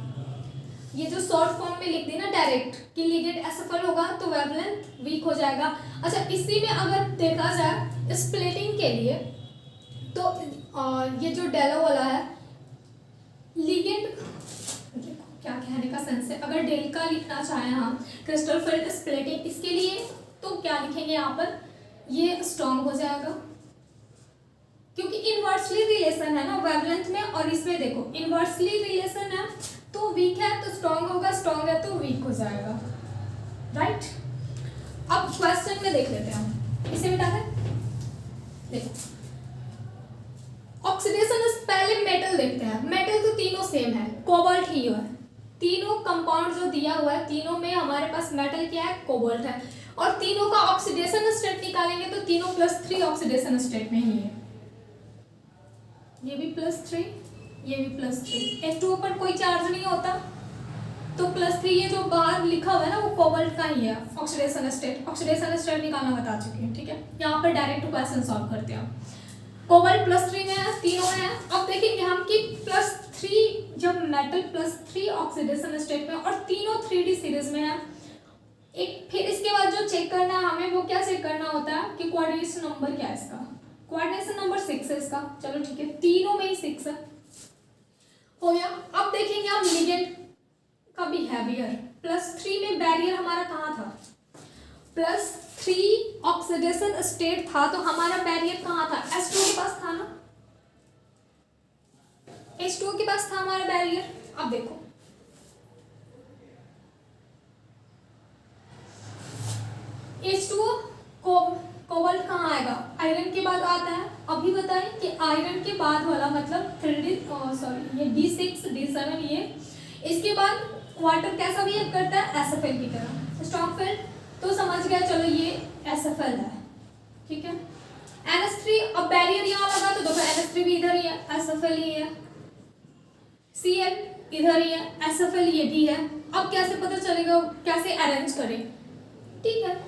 ये जो शॉर्ट फॉर्म में लिख दी ना डायरेक्ट कि लिगेंड एसएफएल होगा तो वेवलेंथ वीक हो जाएगा। अच्छा, इसी में अगर देखा जाए स्प्लिटिंग के लिए तो ये जो डेलो वाला है, लिगेंड क्या कहने का सेंस है, अगर डेल का लिखना चाहें हम क्रिस्टल फील्ड स्प्लिटिंग, इसके लिए तो क्या लिखेंगे यहाँ पर, ये स्ट्रॉन्ग हो जाएगा क्योंकि इनवर्सली रिलेशन है ना वेवलेंथ में, और इसमें देखो इनवर्सली रिलेशन है तो वीक है तो स्ट्रॉन्ग होगा, स्ट्रॉन्ग है तो वीक हो जाएगा। राइट, अब क्वेश्चन में देख लेते हैं हम, इसे मिटा दें। देखो ऑक्सीडेशन, पहले मेटल देखते हैं। मेटल तो तीनों सेम है, कोबाल्ट ही है। तीनों कंपाउंड जो दिया हुआ है, तीनों में हमारे पास मेटल क्या है, कोबाल्ट है। और तीनों का ऑक्सीडेशन स्टेट निकालेंगे तो तीनों +3 ऑक्सीडेशन स्टेट में ही है। ये भी +3, ये भी +3। H2O पर कोई चार्ज नहीं होता तो +3, ये जो बाहर लिखा हुआ है ना वो कोबाल्ट का ही है ऑक्सीडेशन स्टेट। ऑक्सीडेशन स्टेट निकालना बता चुकी हूँ। ठीक है, यहाँ पर डायरेक्ट क्वेश्चन सॉल्व करते हैं। कोबाल्ट +3 में है, तीनों में है। अब देखेंगे हम कि +3 जब मेटल +3 ऑक्सीडेशन स्टेट में और तीनों 3D सीरीज में है, एक फिर इसके बाद जो चेक करना है हमें, वो क्या चेक करना होता है कि कोऑर्डिनेशन नंबर क्या है इसका। कोऑर्डिनेशन नंबर 6 है इसका। चलो ठीक है, तीनों में ही 6 है, हो गया। अब देखेंगे हम लिगेंड का बिहेवियर। +3 में बैरियर हमारा कहाँ था, +3 ऑक्सीडेशन स्टेट था, तो हमारा बैरियर कहाँ था, H2 के पास था ना, H2 के पास था हमारा बैरियर। अब देखो H2O कोबाल्ट कहाँ आएगा, आयरन के बाद आता है। अभी बताएं कि आयरन के बाद वाला मतलब 3D सॉरी ये D6 D7 ये, इसके बाद वाटर कैसा बिहेव करता है, SFL की तरह, स्ट्रॉन्ग फील्ड। तो समझ गया, चलो ये SFL है, ठीक है। NH3 अब बैरियर यहाँ लगा तो देखो NH3 भी इधर ही है, SFL ही है, Cl इधर ही है, SFL ये भी है। अब कैसे पता चलेगा, कैसे अरेंज करें, ठीक है।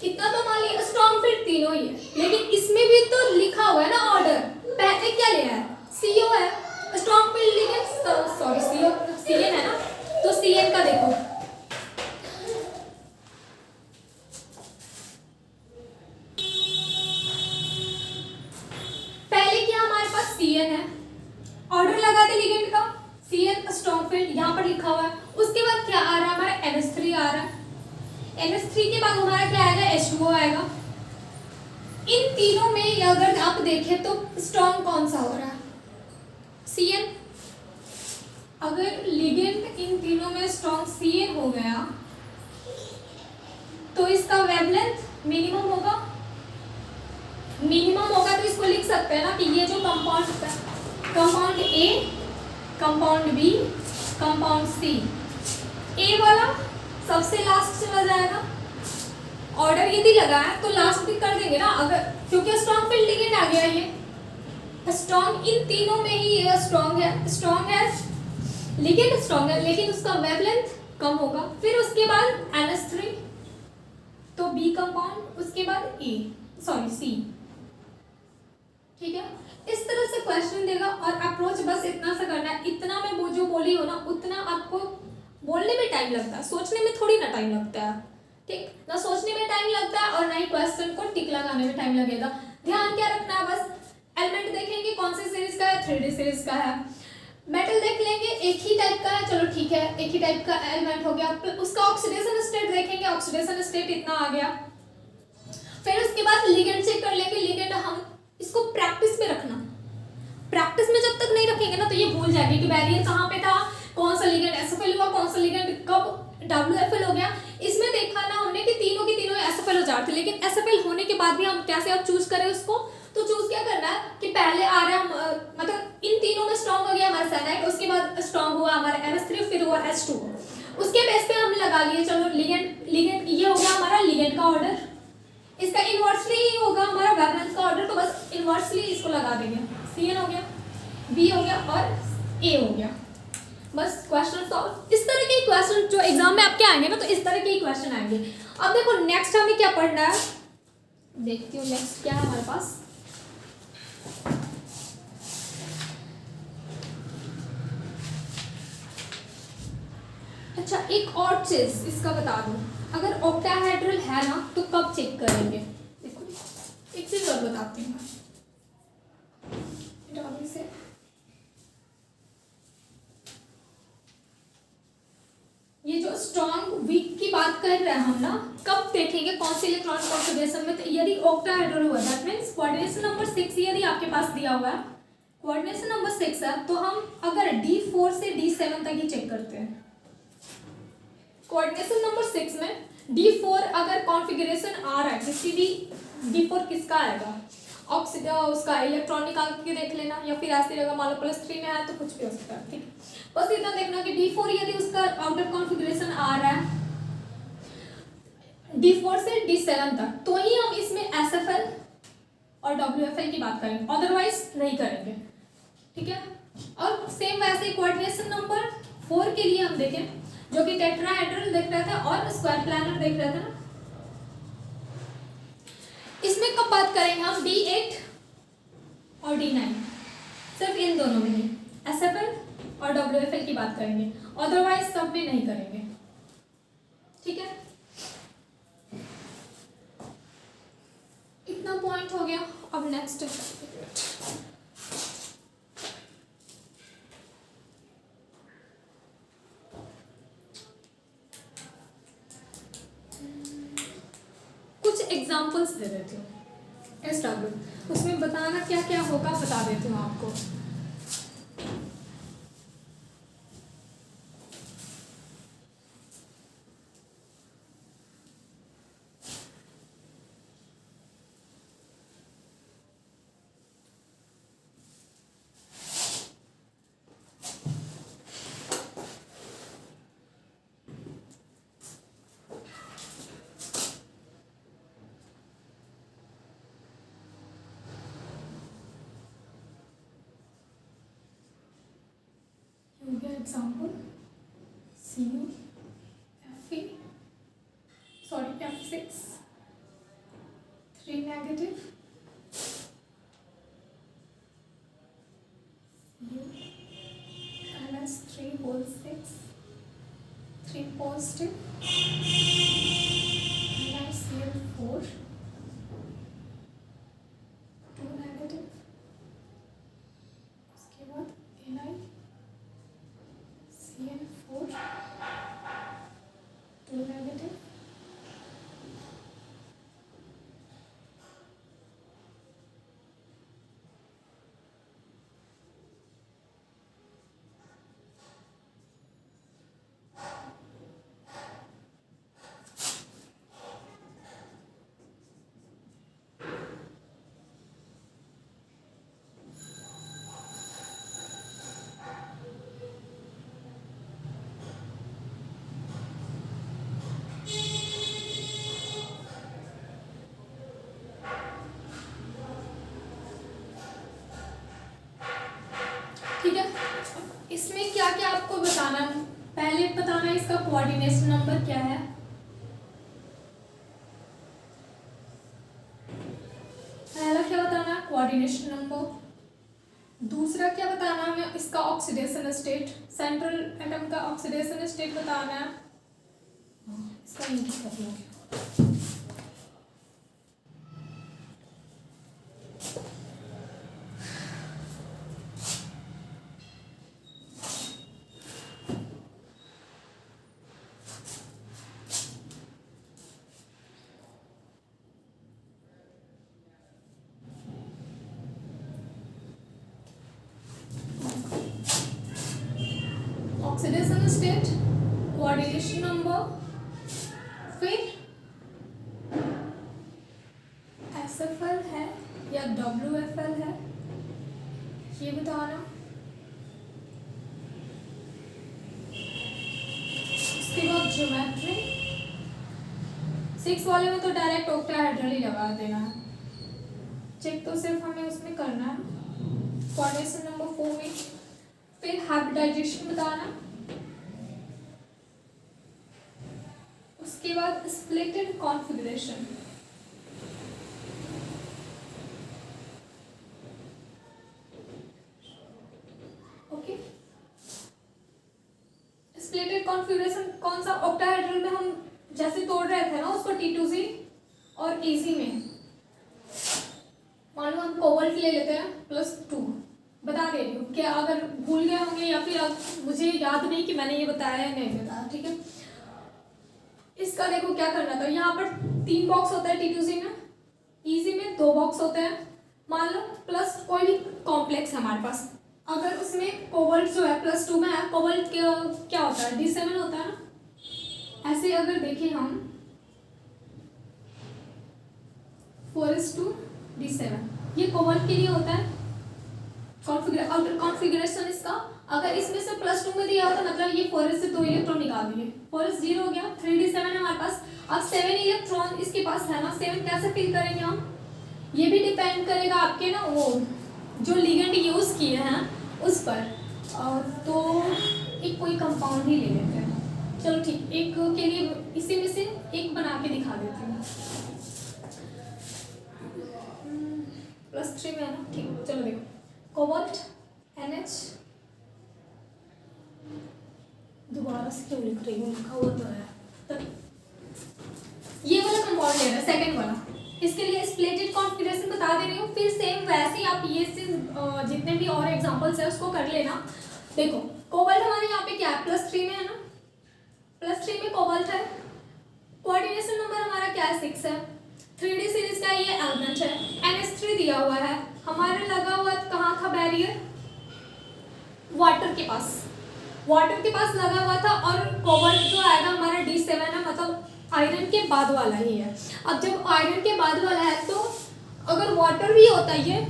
इतना तो मान लिया स्ट्रॉन्ग फील्ड तीनों ही है, लेकिन इसमें भी तो लिखा हुआ है ना ऑर्डर, पहले क्या लिया है, CO है, strong field ligand sorry CO CN है ना, तो CN का देखो पहले क्या हमारे पास CN है, ऑर्डर लगा दे लिगेंड का, CN स्ट्रॉन्ग फील्ड यहाँ पर लिखा हुआ है। उसके बाद क्या आ रहा है हमारा NH3 आ रहा है, NH3 के बाद हमारा क्या आएगा, H2O आएगा। इन तीनों में अगर आप देखें तो स्ट्रॉन्ग कौन सा हो रहा है, CN। अगर लिगेंड इन तीनों में स्ट्रॉन्ग CN हो गया तो इसका वेवलेंथ मिनिमम होगा, तो इसको लिख सकते हैं ना कि ये जो compound A, compound B, compound C, A वाला सबसे लास्ट चला जाएगा। ऑर्डर यदि लगा है तो लास्ट भी कर देंगे ना, अगर क्योंकि स्ट्रॉन्ग फील्ड लिगेंड आ गया, ये स्ट्रॉन्ग इन तीनों में ही ये स्ट्रॉन्ग है लिगेंड स्ट्रॉन्ग है, लेकिन उसका वेवलेंथ कम होगा। फिर उसके बाद NH3 तो B कंपाउंड, उसके बाद C, ठीक है। इस तरह से क्वेश्चन देगा और अप्रोच बस इतना सा करना है। इतना मैं वो जो बोली हो ना, उतना आपको बोलने में टाइम लगता है, सोचने में थोड़ी ना टाइम लगता है, ठीक ना, सोचने में टाइम लगता है और ना ही क्वेश्चन को टिक लगाने में टाइम लगेगा। ध्यान क्या रखना है, बस एलिमेंट देखेंगे कौन सी सीरीज का है, 3D सीरीज का है। मेटल देख लेंगे एक ही टाइप का है, चलो ठीक है, एक ही टाइप का एलिमेंट हो गया। उसका ऑक्सीडेशन स्टेट देखेंगे, ऑक्सीडेशन स्टेट इतना आ गया। फिर उसके बाद लिगेंड चेक कर लेंगे, लिगेंड हम इसको प्रैक्टिस में रखना, प्रैक्टिस में जब तक नहीं रखेंगे ना तो ये भूल जाएंगे कि बैरियर कहाँ पे था, कौन सा लिगेंड SFL हुआ, कौन सा लिगेंड कब WFL हो गया। इसमें देखा ना हमने कि तीनों की तीनों SFL हो जाते, लेकिन SFL होने के बाद भी हम कैसे अब चूज करें उसको, तो चूज क्या करना है कि पहले आ रहा है मतलब इन तीनों में स्ट्रॉन्ग हो गया हमारा सैनाइड, उसके बाद स्ट्रॉन्ग हुआ हमारा NH3, फिर हुआ H2, उसके बेस पे हमने लगा लिए, चलो लिगेंड ये हो गया हमारा लिगेंड का ऑर्डर, इसका इनवर्सली ही होगा हमारा वेवलेंस का ऑर्डर, तो बस इनवर्सली इसको लगा देंगे, CN हो गया, B हो गया और A हो गया, बस क्वेश्चन सॉल्व। इस तरह के क्वेश्चन जो एग्जाम में आपके आएंगे ना, तो इस तरह के ही क्वेश्चन आएंगे। अब देखो नेक्स्ट हमें क्या पढ़ना है, देखती हूँ नेक्स्ट क्या है हमारे पास। अच्छा एक और चीज इसका बता दूं, अगर ऑक्टाहेड्रल है ना तो कब चेक करेंगे, देखो एक चीज और बताती हूँ से। ये जो स्ट्रॉन्ग वीक की बात कर रहे हैं हम ना, कब देखेंगे कौन सी इलेक्ट्रॉनिक कॉन्फ़िगरेशन में, तो यदि ऑक्टाहेड्रल हुआ दैट मींस कोऑर्डिनेशन नंबर 6 यदि आपके पास दिया हुआ है, कोऑर्डिनेशन नंबर 6 है, तो हम अगर D4 से D7 तक ही चेक करते हैं। कोऑर्डिनेशन नंबर 6 में D4 अगर कॉन्फ़िगरेशन आ रहा है किसी भी, D4 किसका आएगा, उसका इलेक्ट्रॉन निकाल के देख लेना, या फिर ऐसी जगह मान लो +3 में है तो कुछ भी हो सकता है, ठीक। बस इतना देखना कि D4 यदि उसका आउटर कॉन्फ़िगरेशन आ रहा है D4 से D7 तक, तो ही हम इसमें SFL और WFL की बात करेंगे, अदरवाइज नहीं करेंगे, ठीक है। और सेम वैसे कोऑर्डिनेशन नंबर 4 के लिए हम देखें, जो कि टेट्राहेड्रल देख रहे थे और स्क्वायर प्लैनर देख रहे थे ना, इसमें कब बात करेंगे हम, D8 और D9, सिर्फ इन दोनों में ही SFL और WFL की बात करेंगे, अदरवाइज सब में नहीं करेंगे। ठीक है, इतना पॉइंट हो गया। अब नेक्स्ट कुछ एग्जांपल्स दे देती हूँ SW, उसमें बताना क्या क्या होगा, बता देती हूँ आपको। Example CU FE, sorry F6 3 negative, CU NS3 whole 6 3 positive, NiCl4 2 negative, उसके बाद NiCl4 2 negative, ठीक है। इसमें क्या क्या आपको बताना है, पहले बताना है इसका कोऑर्डिनेशन नंबर क्या है, पहला क्या बताना है कोऑर्डिनेशन नंबर, दूसरा क्या बताना है इसका ऑक्सीडेशन स्टेट, सेंट्रल एटम का ऑक्सीडेशन स्टेट बताना है, इसका इंग्लिश कर लो। ऑक्सीडेशन स्टेट, कोऑर्डिनेशन नंबर, फिर SFL है या WFL है ये बताना, उसके बाद ज्योमेट्री, 6 वाले में तो डायरेक्ट ऑक्टाहेड्रल ही लगा देना है, चेक तो सिर्फ हमें उसमें करना है कोऑर्डिनेशन नंबर 4 में, फिर हाइब्रिडाइजेशन बताना, उसके बाद splitted configuration, okay. Splitted configuration कौन सा, ऑक्टाहेड्रल में हम जैसे तोड़ रहे थे ना उसको T2C और EC में, मान लो हम कोबाल्ट ले लेते हैं +2, बता दे रही हूँ कि अगर भूल गए होंगे या फिर मुझे याद नहीं कि मैंने ये बताया है नहीं बताया, ठीक है। इसका देखो क्या करना था, यहाँ पर 3 बॉक्स होता है T2C में, EC में 2 बॉक्स होते हैं, मान लो प्लस कोई भी कॉम्प्लेक्स है हमारे पास, अगर उसमें कोबाल्ट जो है +2 में है, कोबाल्ट क्या होता है D7 होता है ना, ऐसे अगर देखें हम 4:D7 ये कोबाल्ट के लिए होता है कॉन्फ़िगरेशन इसका, अगर इसमें से +2 में दिया होता मतलब ये 4s से 2 इलेक्ट्रॉन निकाल दिए, 4s 0 हो गया, 3D7 है हमारे पास, अब 7 इलेक्ट्रॉन इसके पास है ना, 7 कैसे फिल करेंगे हम, ये भी डिपेंड करेगा आपके ना वो जो लिगेंड यूज किए हैं उस पर, तो एक कोई कंपाउंड ही ले लेते हैं, चलो ठीक, एक के लिए इसी में से एक बना के दिखा देती हूँ, +3 में है ना, ठीक, चलो देखो कोबाल्ट NH दोबारा से क्यों लिख रही हूँ, लिखा हुआ तो है। तो ये वाला कंपाउंड लेना, सेकंड वाला, इसके लिए स्प्लिटेड कॉन्फ़िगरेशन बता दे रही हूँ। फिर सेम वैसे ही आप ये चीज जितने भी और एग्जांपल्स है उसको कर लेना। देखो कोबाल्ट हमारे यहाँ पे क्या है, +3 में है ना, +3 में कोबाल्ट है। कोऑर्डिनेशन नंबर हमारा क्या है, 6 है। 3D सीरीज का ये एलिमेंट है। NH3 दिया हुआ है, हमारे लगा हुआ कहाँ था बैरियर, वाटर के पास, वाटर के पास लगा हुआ था। और कोबाल्ट जो आएगा हमारा D7 है, मतलब आयरन के बाद वाला ही है। अब जब आयरन के बाद वाला है तो अगर वाटर भी होता, ये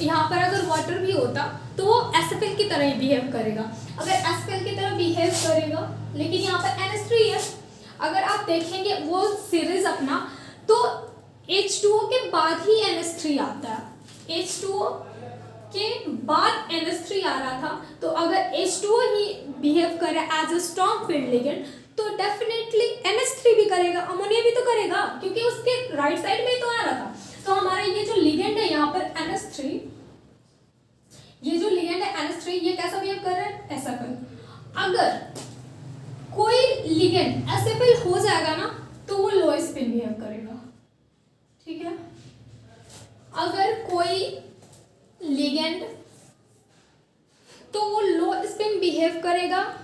यहाँ पर अगर वाटर भी होता तो वो एसिफिल की तरह ही बिहेव करेगा। अगर एसिफिल की तरह बिहेव करेगा, लेकिन यहाँ पर NH3 है, अगर आप देखेंगे वो सीरीज अपना, तो H2O के बाद ही NH3 आता है। H2O के बाद NH3 आ रहा था, तो अगर H2O ही बिहेव करे as a strong field ligand तो डेफिनेटली NH3 भी करेगा, अमोनिया भी तो करेगा, क्योंकि उसके राइट साइड में ही तो आ रहा था। तो हमारा ये जो लिगेंड है यहाँ पर NH3, ये जो लिगेंड है NH3, ये कैसा बिहेव कर रहा है, एसिफिल। अगर कोई लिगेंड एसिफिल हो जाएगा ना तो वो लो स्पिन बिहेव करेगा, ठीक है। अगर कोई लिगेंड तो वो लो स्पिन बिहेव करेगा,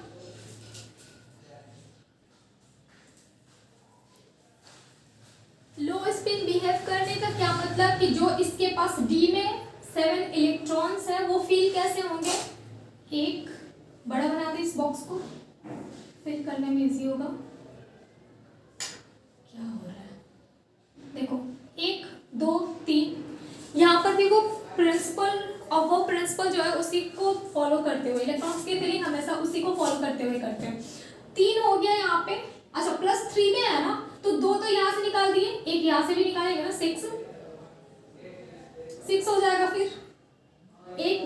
लो स्पिन बिहेव करने का क्या मतलब कि जो इसके पास D में 7 इलेक्ट्रॉन्स है वो फील कैसे होंगे, एक बड़ा बना दे इस बॉक्स को, फिल करने में इजी होगा। क्या हो रहा है, देखो 1 2 3, यहाँ पर भी वो प्रिंसिपल, और वो प्रिंसिपल जो है उसी को फॉलो करते हुए, इलेक्ट्रॉन्स की फिलिंग हमेशा उसी को फॉलो करते हुए करते हैं। 3 हो गया यहाँ पे, अच्छा +3 में है ना, तो 2 तो यहाँ से निकाल दिए, एक यहाँ से भी निकालेंगे ना, 6 हो जाएगा। फिर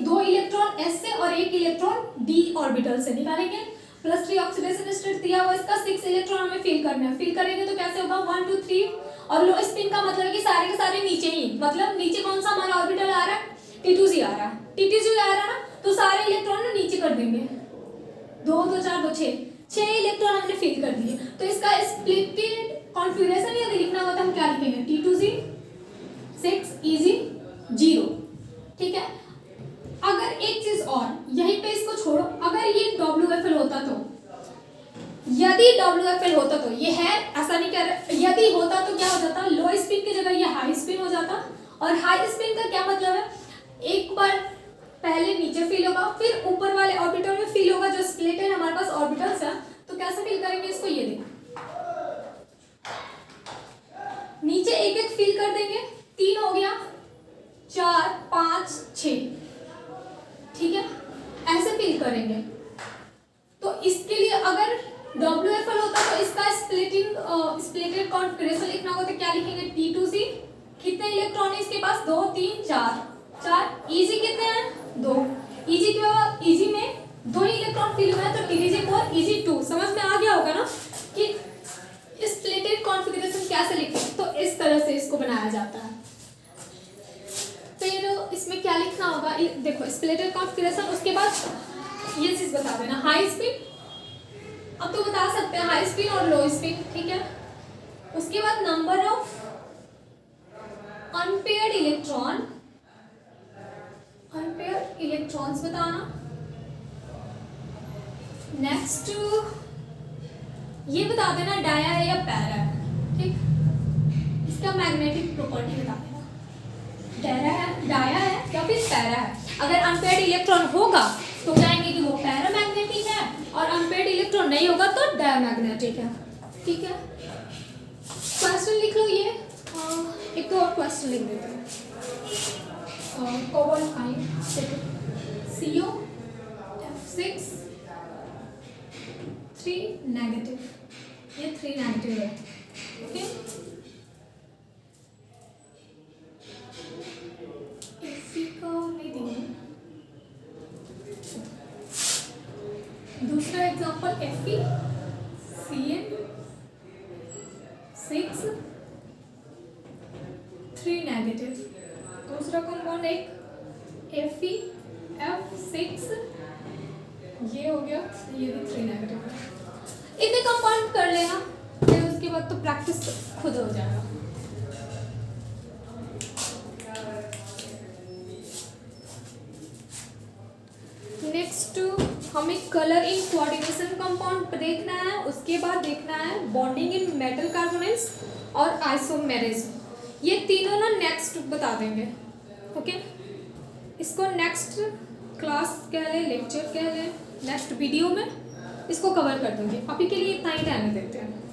2 इलेक्ट्रॉन S से और 1 इलेक्ट्रॉन D ऑर्बिटल से निकालेंगे। +3 ऑक्सीडेशन स्टेट दिया हुआ, इसका 6 इलेक्ट्रॉन हमें फिल करना है। फिल करेंगे तो कैसे होगा, 1 2 3, और लो स्पिन का मतलब है कि सारे के सारे नीचे ही, मतलब नीचे कौन सा हमारा ऑर्बिटल आ रहा है, T2Z आ रहा है, T2Z आ रहा है ना, तो सारे इलेक्ट्रॉन ना नीचे कर देंगे। 2 2 4 2 6 इलेक्ट्रॉन हमने फिल कर दिए। तो इसका स्प्लिटेड कॉन्फ़िगरेशन यदि लिखना होता है हम क्या लिखेंगे, T2Z 6 EZ 0, ठीक है। अगर एक चीज और, यहीं पे इसको छोड़ो, अगर ये WFL होता तो, यदि WFL होता तो, ये है ऐसा नहीं कह रहा, यदि होता तो क्या हो जाता, लो स्पिन की जगह ये हाई स्पिन हो जाता। और हाई स्पिन का क्या मतलब है, एक बार पहले नीचे फील होगा, फिर ऊपर वाले ऑर्बिटल में फील होगा, जो स्प्लिटेड हमारे पास ऑर्बिटल्स है। तो कैसे फील करेंगे इसको, ये देखो नीचे एक एक फील कर देंगे, 3 हो गया, 4 5 6, ठीक है, ऐसे फील करेंगे। तो इसके लिए अगर WFL होता तो इसका स्प्लिटेड कॉन्फ़िगरेशन लिखना होगा, तो क्या लिखेंगे, T2Z, कितने इलेक्ट्रॉन है इसके पास, 2 3 4, EG कितने हैं, 2, EG के बाद EG में 2 ही इलेक्ट्रॉन फिल हुए हैं, तो TDG4 EG2। समझ में आ गया होगा ना कि स्प्लिटेड कॉन्फ़िगरेशन कैसे लिखते हैं, तो इस तरह से इसको बनाया जाता है। फिर इसमें क्या लिखना होगा, देखो स्प्लिटेड कॉन्फ़िगरेशन, उसके बाद ये चीज बता देना, हाई स्पिन, अब तो बता सकते हैं हाई स्पिन और लो स्पिन, ठीक है। उसके बाद नंबर ऑफ अनपेयर्ड इलेक्ट्रॉन्स बताना। नेक्स्ट ये बता देना डाया है या पैरा है, ठीक, इसका मैग्नेटिक प्रॉपर्टी बता देना, डाया है या फिर पैरा है। अगर अनपेयर्ड इलेक्ट्रॉन होगा तो कहेंगे कि वो पैरामैग्नेटिक है, और अनपेयर्ड इलेक्ट्रॉन नहीं होगा तो डायमैग्नेटिक है, ठीक है। क्वेश्चन लिख लो, ये एक तो और क्वेश्चन लिख देते हैं, cobalt ion CO F6 3 negative, ये 3 नेगेटिव है, ओके। दूसरा एग्जांपल FeCN 6 3 नेगेटिव। दूसरा कंपाउंड एक FeF6, ये हो गया, ये भी 3 नेगेटिव है। इतने कंपाउंड कर लेना, फिर उसके बाद तो प्रैक्टिस खुद हो जाएगा। नेक्स्ट हमें कलर इन कोऑर्डिनेशन कंपाउंड देखना है, उसके बाद देखना है बॉन्डिंग इन मेटल कार्बोनेट्स और आइसोमेरिज्म। ये तीनों ना नेक्स्ट बता देंगे। ओके, इसको नेक्स्ट क्लास कह लें, लेक्चर कह लें, नेक्स्ट वीडियो में इसको कवर कर दूंगी। अभी के लिए इतना ही रहने देते हैं।